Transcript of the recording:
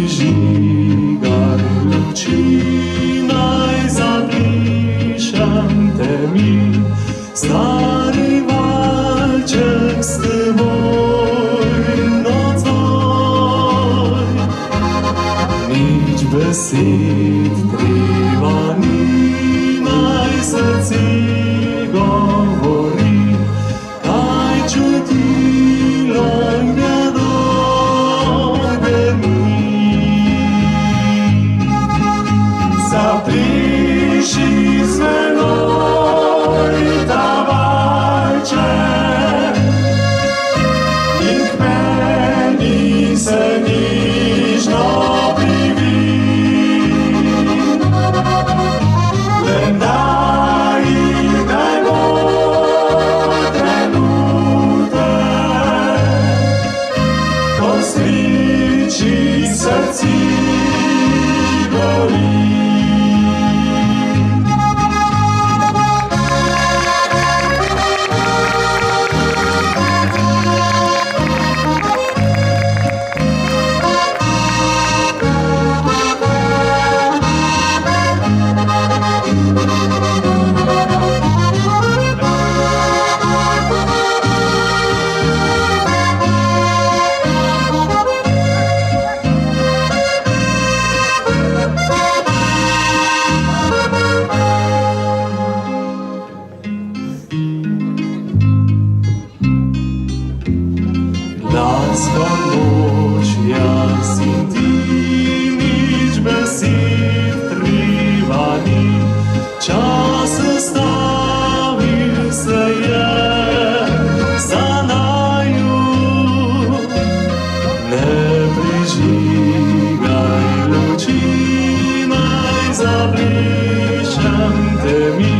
prižigaj luči, naj zabrišem-te mi, stari valček s teboj nocoj. Nič besed treba ni, naj srci govori, kaj čutilo njegove mi. Zabriši z menoj ta valček in k meni se nižno privi. Le daj trenutek, ko sliči srci gori. Laska noč, jaz in ti, nič besed treba ni, čas ustavil se je za naju. Ne prižigaj luči, naj zabrišem-te mi,